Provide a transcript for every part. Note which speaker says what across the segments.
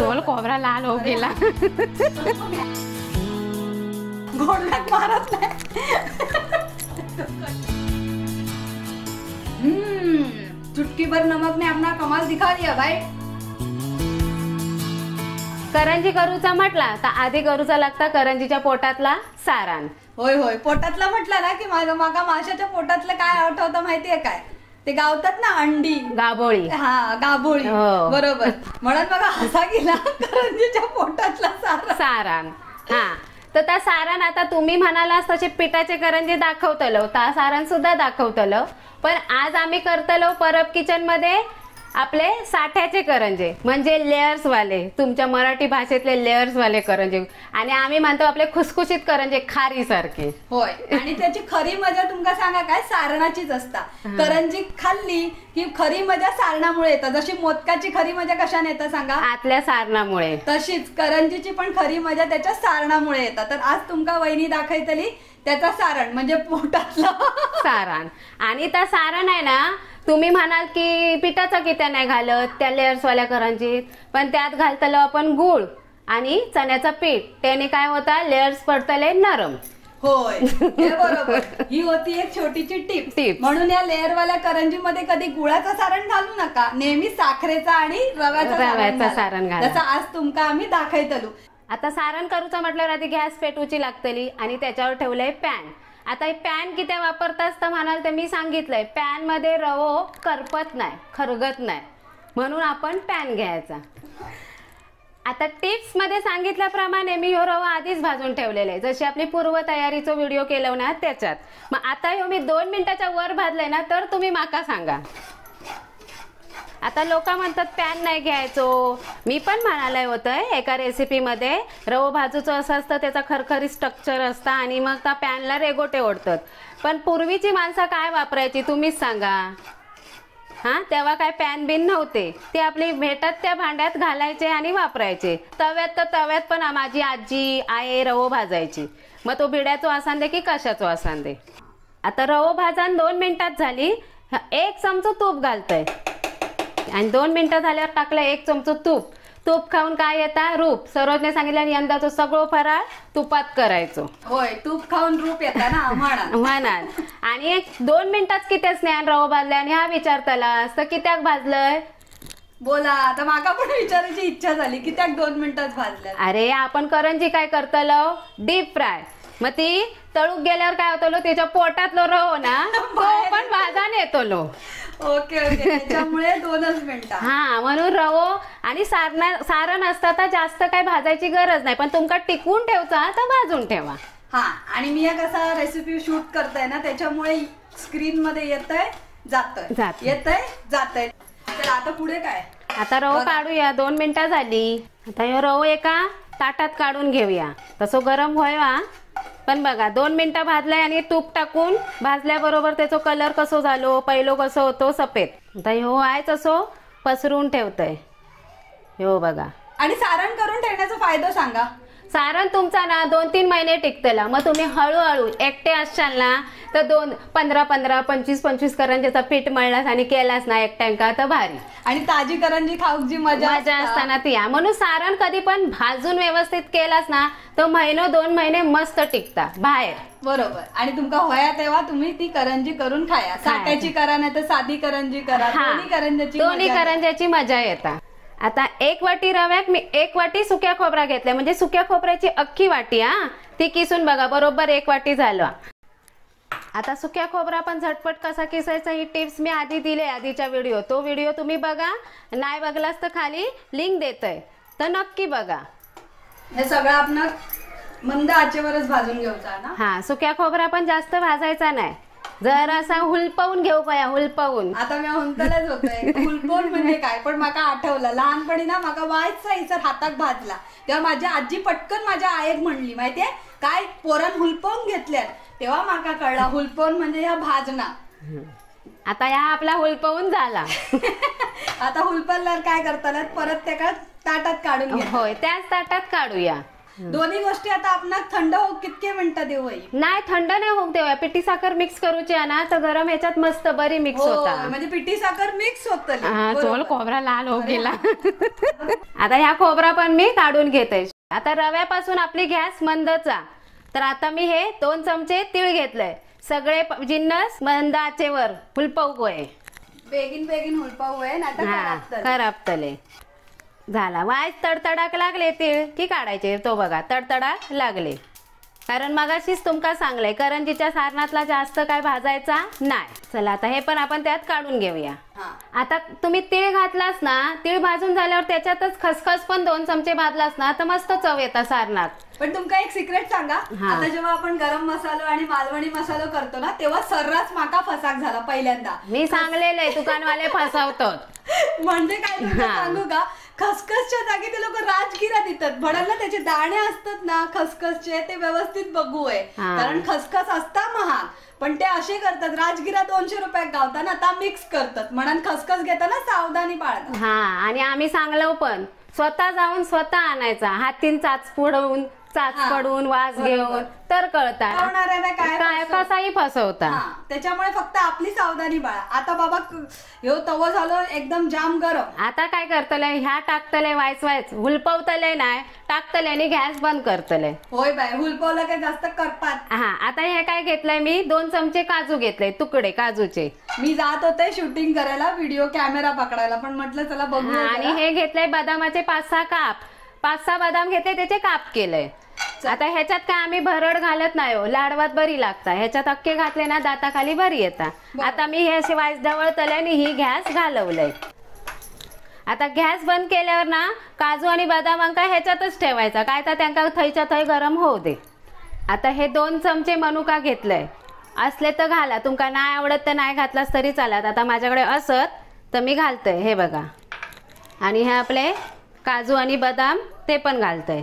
Speaker 1: Soul खोबरा लाल हो गेला.
Speaker 2: गोडल्यात मारत नाही. चुटकीभर नमक ने अपना कमाल दिखा दिया भाई.
Speaker 1: करंजी करूचा म्हटला तर आधी करूचा लागता करंजीच्या पोटातला सारण.
Speaker 2: होय होय, पोटातला म्हटला ना की मागा माशाच्या पोटातलं काय आठवतं माहितीये काय? ते गावतात ना अंडी,
Speaker 1: गाबोळी.
Speaker 2: हा गाबोळी, बरोबर. म्हणून बघा हसा गेला करंजीच्या पोटातला
Speaker 1: सारण. हा, तर त्या सारण आता तुम्ही म्हणालास तसे पिठाचे करंजी दाखवतलो, त्या सारण सुद्धा दाखवतलो. पण आज आम्ही करतलो परब किचन मध्ये आपले साठ्याचे करंजे, म्हणजे लेयर्स वाले, तुमच्या मराठी भाषेतले लेयर्स वाले करंजे. आणि आम्ही म्हणतो आपले खुसखुशीत करंजे, खारी सारखे.
Speaker 2: होय, आणि त्याची खरी मजा तुमका सांगा काय, सारणाचीच असता. करंजी खाल्ली की खरी मजा सारणामुळे येतं. जशी मोदकाची खरी मजा कशाने येतं सांगा,
Speaker 1: आतल्या सारणामुळे.
Speaker 2: तशीच करंजीची पण खरी मजा त्याच्या सारणामुळे येतात. तर आज तुमका वहिनी दाखवतली त्याचा सारण, म्हणजे पोटातलं
Speaker 1: सारण. आणि त्या सारण आहे ना, तुम्ही म्हणाल की पिठाचा कित्या नाही घालत त्या लेयर्स वाल्या करंजीत, पण त्यात घालतलो आपण गूळ आणि चण्याचं पीठ. त्याने काय होता, लेयर्स पडतले नरम.
Speaker 2: होय, हे बरोबर. ही होती एक छोटीची टिप. म्हणून या लेअर वाल्या करंजी मध्ये कधी गुळाचं सारण घालू नका, नेहमी साखरेचा आणि रव्याचं
Speaker 1: सारण घाला.
Speaker 2: जसं आज तुमका आम्ही दाखवतलो.
Speaker 1: आता सारण करूचं म्हटल्यावर आधी गॅस पेटूची लागतली आणि त्याच्यावर ठेवलंय पॅन. आता हे पॅन किती वापरतास तर म्हणाल तर मी सांगितलंय, पॅन मध्ये रवो करपत नाही, खरगत नाही, म्हणून आपण पॅन घ्यायचा. आता टिप्स मध्ये सांगितल्याप्रमाणे मी ह्यो रवा आधीच भाजून ठेवलेला आहे, जशी आपली पूर्व तयारीचा व्हिडिओ केला ना त्याच्यात. मग आता ह्यो मी 2 मिनिटाच्या वर भाजलाय ना, तर तुम्ही माका सांगा. आता लोक म्हणतात पॅन नाही घ्यायचो, मी पण म्हणालय होतं एका रेसिपीमध्ये, रवो भाजूचं असं असतं, त्याचा खरखरी स्ट्रक्चर असतं आणि मग त्या पॅनला रेगोटे ओढतात. पण पूर्वीची माणसं काय वापरायची तुम्हीच सांगा. हा, तेव्हा काय पॅन बिन नव्हते, ते आपली भेटत त्या भांड्यात घालायचे आणि वापरायचे. तव्यात तर तव्यात पण माझी आजी आई रवो भाजायची, मग तो भिड्याचो असान दे की कशाचो असान दे. आता रवो भाजून 2 मिनिटात झाली, 1 चमचो तूप घालतंय आणि 2 मिनिटं झाल्यावर टाकलं 1 चमचो तूप. तूप खाऊन काय येता, रूप. सरोजने सांगितलं यंदाचं सगळं फराळ तुपात करायचो.
Speaker 2: होय, तूप खाऊन रूप येता ना
Speaker 1: म्हणाल. आणि 2 मिनिटात किती स्नेहान रवा भाजलाय आणि हा विचारताला तर कित्याक भाजलंय,
Speaker 2: बोला. आता माका पण विचारायची इच्छा झाली, कित्याक 2 मिनिटात भाजलं.
Speaker 1: अरे आपण करंजी काय करतलो, डीप फ्राय. मग ती तळूक गेल्यावर काय होतलो, त्याच्या पोटातलो रवो ना तो पण भाजान येतलो.
Speaker 2: ओके ओके, त्याच्यामुळे 2च मिनिटं.
Speaker 1: हा, म्हणून रवो आणि सारण असतं तर जास्त काय भाजायची गरज नाही, पण तुमका टिकवून ठेवचा तर भाजून ठेवा.
Speaker 2: हा, आणि मी कसा रेसिपी शूट करताय ना, त्याच्यामुळे स्क्रीन मध्ये येतंय जातंय. तर आता पुढे काय,
Speaker 1: आता रवो काढूया. 2 मिनिटं झाली. आता हे रवो एका ताटात काढून घेऊया, तसं गरम व्हावा. पण बघा 2 मिनिटं भाजलाय आणि तूप टाकून भाजल्याबरोबर त्याचा कलर कसो झालो, पहिलो कसो होतो सफेद. आता ह्यो आहे तसो पसरून ठेवतोय, ह्यो बघा.
Speaker 2: आणि सारण करून ठेवण्याचा फायदा सांगा.
Speaker 1: सारण तुमचा ना 2-3 महिने टिकतला. मग तुम्ही हळूहळू एकटे असशाल ना तर 15-15, 25-25 करंजीचा पीठ मळलास आणि केलास ना एकट्यांका तर भारी.
Speaker 2: आणि ताजी करंजी खाऊक जी मजा
Speaker 1: असताना ती. म्हणून सारण कधी पण भाजून व्यवस्थित केलास ना तर 1-2 महिने मस्त टिकता बाहेर.
Speaker 2: बरोबर. आणि तुमका होया तेव्हा तुम्ही ती करंजी करून खाया. साठ्याची करा नाही तर साधी करंजी करा, दोन्ही
Speaker 1: करंजाची मजा येता. आता 1 वाटी रव्यात मी 1 वाटी सुक्या खोबरा घेतलाय, म्हणजे सुक्या खोबऱ्याची अख्खी वाटी. ती किसून बघा, बरोबर 1 वाटी झालं. आता सुक्या खोबरा पण झटपट कसा किसायचा ही टिप्स मी आधी दिले आधीच्या व्हिडिओ. तो व्हिडिओ तुम्ही बघा, नाही बघलास तर खाली लिंक देतोय, तर नक्की बघा.
Speaker 2: हे सगळं आपण मंद आचेवरच भाजून घ्यायचा ना.
Speaker 1: हा, सुक्या खोबरा पण जास्त भाजायचा नाही, जर असा हुलपवून घेऊ का, हुलपवून.
Speaker 2: आता मी हुंतलच होतोय हुलपवून म्हणजे काय, पण माका आठवलं लहानपणी ना माका वायचा इसर हातात भाजला, तेव्हा माझी आजी पटकन माझ्या आईक म्हणली माहितीये काय, पोरान हुलपवून घेतल्या. तेव्हा माका कळला हुलपवून म्हणजे ह्या भाजना.
Speaker 1: आता ह्या आपला हुलपवून झाला.
Speaker 2: आता हुलपवल्यावर काय करताना परत त्या ताटात काढून घ्या.
Speaker 1: होय, त्याच ताटात काढूया.
Speaker 2: दोन्ही गोष्टी आता आपण थंड हो कितके मिनिटं देऊ आई?
Speaker 1: नाही थंड नाही होऊ देऊया. पिठी साखर मिक्स करूची आहे ना तर गरम ह्याच्यात मस्त बरी मिक्स होता.
Speaker 2: म्हणजे पिठी साखर मिक्स होत.
Speaker 1: हा चोल खोबरा लाल हो गेला. आता ह्या खोबरा पण मी काढून घेते. आता रव्यापासून आपली गॅस मंदचा. तर आता मी हे 2 चमचे तीळ घेतलंय. सगळे जिन्नस मंद आचेवर फुलपवूय.
Speaker 2: बेगीन हुलपावूय नाही
Speaker 1: खराबतले. झाला वाज तडतडाक लागले तीळ की काढायचे. तो बघा तडतडाक लागले. कारण मगाशीच तुमका सांगलंय करंजीच्या सारणातला जास्त काय भाजायचा नाही. चला आता हे पण आपण त्यात काढून घेऊया. आता तुम्ही तीळ घातलास ना, तीळ भाजून झाल्यावर त्याच्यातच खसखस पण 2 चमचे भाजलास ना तर मस्त चव येता सारणात.
Speaker 2: पण तुमका एक सिक्रेट सांगा, आता जेव्हा आपण गरम मसालो आणि मालवणी मसालो करतो ना तेव्हा सर्रास माका फसाक झाला पहिल्यांदा.
Speaker 1: मी सांगलेलं आहे दुकानवाले फसवतात.
Speaker 2: म्हणजे काय तुमका सांगू का, खसखसच्या जागी ते लोक राजगिरा देतात. भडाला त्याचे दाणे असतात ना खसखसचे ते व्यवस्थित बघूय. कारण खसखस असता महाग पण ते असे करतात. राजगिरा 200 रुपयात गावता ना आता मिक्स करतात म्हणून खसखस घेताना सावधानी बाळगा.
Speaker 1: हा आणि आम्ही सांगलो पण स्वतः जाऊन स्वतः आणायचा. हातीन चाच पडून वास घेऊन तर कळतात काय कसाही फसवता.
Speaker 2: त्याच्यामुळे फक्त आपली सावधानी बाळा. आता बाबा ह्यो तवो झालो एकदम जाम गरम.
Speaker 1: आता काय करतले ह्या टाकतले वायच हुलपवतले नाही टाकतले आणि गॅस बंद करतले.
Speaker 2: होय बाय हुलपवलं काय जास्त करपात.
Speaker 1: हा आता हे काय घेतलंय मी 2 चमचे काजू घेतले तुकडे काजूचे.
Speaker 2: मी जात होते शूटिंग करायला व्हिडिओ कॅमेरा पकडायला पण म्हटलं चला बघूया.
Speaker 1: आणि हे घेतलंय बदामाचे 5-6 काप. 5-6 बदाम घेतले त्याचे काप केलंय. आता ह्याच्यात काय आम्ही भरड घालत नाही हो, लाडवात बरी लागता. ह्याच्यात अख्खे घातले ना दाताखाली बरी येता. आता मी हे असे वाईस ढवळतले आणि ही गॅस घालवलंय. आता गॅस बंद केल्यावर ना काजू आणि बदामांका ह्याच्यातच ठेवायचा काय तर त्यांना थैच्या थै गरम होऊ दे. आता हे 2 चमचे मनुका घेतलंय. असले तर घाला, तुमका नाही आवडत तर नाही घातलास तरी चालत. आता माझ्याकडे असत तर मी घालतोय हे बघा. आणि हे आपले काजू आणि बदाम ते पण घालतंय.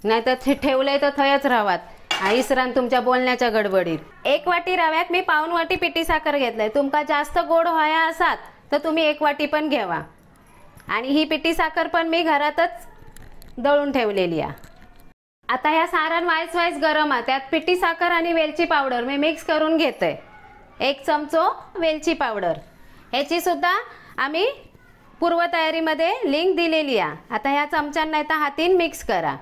Speaker 1: नाही तर ठेवलंय तर थयच राहावात. इसरान तुमच्या बोलण्याच्या गडबडीत. 1 वाटी रव्यात मी 1/2 वाटी पिठी साखर घेतलंय. तुमका जास्त गोड व्हाया असात तर तुम्ही 1 वाटी पण घ्यावा. आणि ही पिठी साखर पण मी घरातच दळून ठेवलेली आहे. आता ह्या सारण वाईस गरम आहे. त्यात पिठी साखर आणि वेलची पावडर मी मिक्स करून घेतोय. 1 चमचो वेलची पावडर. ह्याची सुद्धा आम्ही पूर्वतयारीमध्ये लिंक दिलेली आहे. आता ह्या चमच्यान नाही तर हातीन मिक्स करा.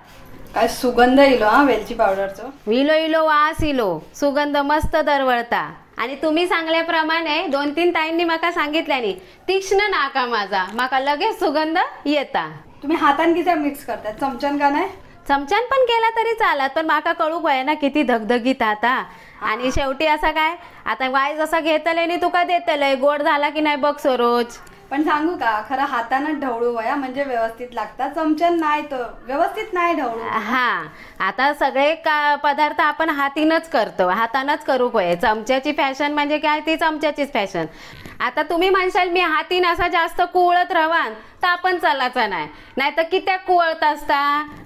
Speaker 2: काय सुगंध इलो हा वेलची पावडरचा.
Speaker 1: इलो वास इलो सुगंध मस्त दरवळता. आणि तुम्ही सांगल्याप्रमाणे 2-3 ताईंनी माका सांगितल्यानी तीक्ष्ण नाका माझा माका लगेच सुगंध येता.
Speaker 2: तुम्ही हातान किती मिक्स करता चमच्यान का नाही?
Speaker 1: चमच्यान पण केला तरी चालत पण माका कळूक आहे ना किती धगधगीत आता. आणि शेवटी असं काय आता वाईज असं घेतलंय आणि तुका देतलंय गोड झाला की नाही बघ सरोज.
Speaker 2: पण सांगू का खरं हातानं ढवळू वया म्हणजे व्यवस्थित लागतात. चमच्यान नाही तर व्यवस्थित नाही ढवळू.
Speaker 1: हा आता सगळे पदार्थ आपण हातीनच करतो. हातानच करू होय. चमच्याची फॅशन म्हणजे काय ती चमच्याचीच फॅशन. आता तुम्ही म्हणशाल मी हातीन असा जास्त कुवळत राहान तर आपण चालायचा नाही तर कित्याक कुवळत असता.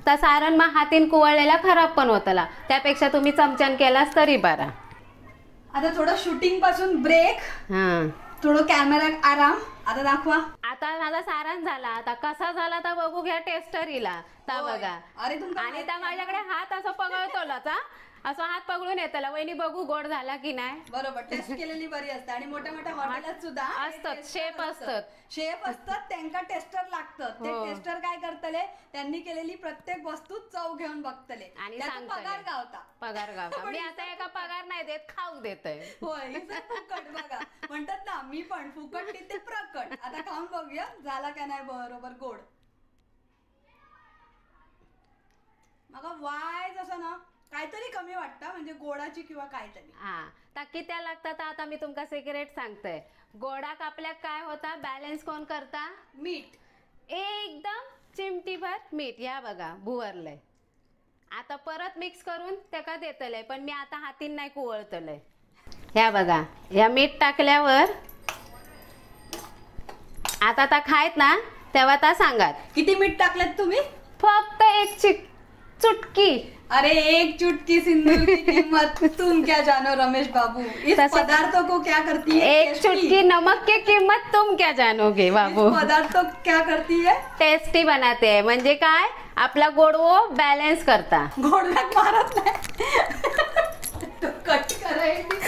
Speaker 1: तर सारण मग हातीन कुवळलेला खराब पण होतला. त्यापेक्षा तुम्ही चमच्यान केलास तरी बरा.
Speaker 2: आता थोडं शूटिंग पासून ब्रेक. थोडं कॅमेरा आराम. आता दाखवा.
Speaker 1: आता माझा सारण झाला. आता कसा झाला तर बघू घ्या टेस्टरीला. ता बघा.
Speaker 2: अरे तुमका
Speaker 1: आणि त्या माझ्याकडे हात असं पगळतोलाचा असं हात पकडून येतला वहिनी बघू गोड झाला की नाही.
Speaker 2: बरोबर टेस्ट केलेली बरी असते. आणि मोठ्या मोठ्या हॉटेलात सुद्धा
Speaker 1: असतात
Speaker 2: शेफ असतात त्यांना टेस्टर लागतात. ते टेस्टर काय करतले त्यांनी केलेली प्रत्येक वस्तू चव घेऊन बघतले आणि पगार गावता.
Speaker 1: मी आता एका पगार नाही देत खाऊ देतोय.
Speaker 2: होय फुकट बघा म्हणतात ना मी पण फुकट ते प्रकट. आता खाऊन बघूया झाला का नाही बरोबर गोड. मग वाय जसं ना काहीतरी कमी वाटतं म्हणजे गोडाची किंवा काहीतरी.
Speaker 1: हा तर किती लागतात आता मी तुमका सिक्रेट सांगतोय. गोडाक आपल्याक काय होता बॅलन्स कोण करता
Speaker 2: मीठ.
Speaker 1: एकदम चिमटीभर मीठ या बघा भुवरलंय. आता परत मिक्स करून त्याका देतलंय पण मी आता हातीन नाही कुवळतलंय. ह्या बघा या मीठ टाकल्यावर आता खायत ना तेव्हा ता सांगात
Speaker 2: किती मीठ टाकलेत तुम्ही.
Speaker 1: फक्त 1 चुटकी.
Speaker 2: अरे 1 चुटकी सिंदूर की कीमत तुम क्या जानो रमेश बाबू. इस पदार्थों को क्या करती है.
Speaker 1: 1 चुटकी नमक की कीमत तुम क्या जानोगे बाबू.
Speaker 2: पदार्थ क्या करती है
Speaker 1: टेस्टी बनाते हैं. म्हणजे काय आपला गोडवो बॅलन्स करता.
Speaker 2: गोडव्यात मारत नाही. तो कट करायची.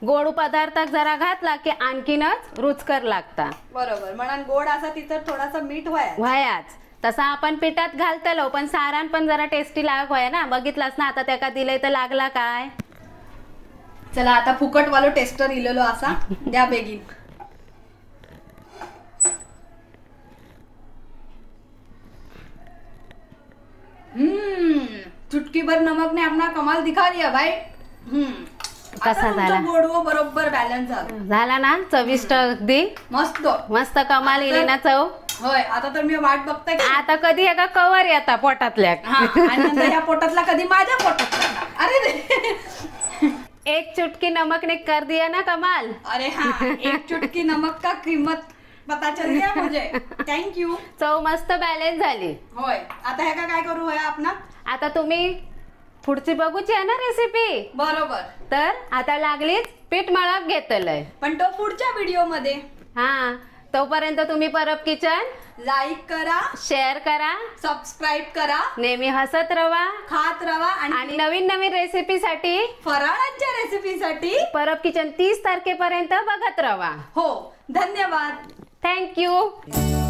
Speaker 1: गोड पदार्थात जरा घातला की आणखीनच रुचकर लागता.
Speaker 2: बरोबर, म्हणून गोड असा तिथं थोडासा मीठ
Speaker 1: व्हायाच. तसा आपण पिठात घालतलो पण सारान पण जरा टेस्टी लाग व्हाय ना. बघितलास ना आता त्याका दिलंय तर लागला काय.
Speaker 2: चला आता फुकटवालो टेस्टर इलेलो असा द्या बेगीन. चुटकी भर नमक ने अपना कमाल दिखा दिया भाई.
Speaker 1: कसा झाला?
Speaker 2: गोडवो बरोबर बॅलन्स
Speaker 1: झाला ना. चविष्ट अगदी
Speaker 2: मस्त
Speaker 1: मस्त कमाल येईल ना चव.
Speaker 2: होय, आता तर मी वाट बघताय की
Speaker 1: आता कधी एका कवर येता पोटातल्या.
Speaker 2: आणि नंतर ह्या पोटातला कधी माझ्या पोटातला. अरे रे.
Speaker 1: एक चुटकी नमक ने कर दिया ना कमाल.
Speaker 2: अरे हाँ, एक चुटकी नमक का कीमत पता चल गया मुझे. Thank you.
Speaker 1: चव मस्त बॅलन्स झाली.
Speaker 2: होय, आता ह्या काय करू होय आपण.
Speaker 1: आता तुम्ही पुढची बघूची आहे ना रेसिपी.
Speaker 2: बरोबर.
Speaker 1: तर आता लागलीच पीठ मळप घेतलंय.
Speaker 2: पण तो पुढच्या व्हिडिओ मध्ये.
Speaker 1: हा, तोपर्यंत तुम्ही परब किचन
Speaker 2: लाईक करा,
Speaker 1: शेअर करा,
Speaker 2: सबस्क्राईब करा,
Speaker 1: नेहमी हसत रवा,
Speaker 2: खात रवा
Speaker 1: आणि नवीन नवीन रेसिपीसाठी
Speaker 2: फराळांच्या रेसिपीसाठी
Speaker 1: परब किचन 30 तारखेपर्यंत बघत रवा.
Speaker 2: हो, धन्यवाद.
Speaker 1: थँक्यू.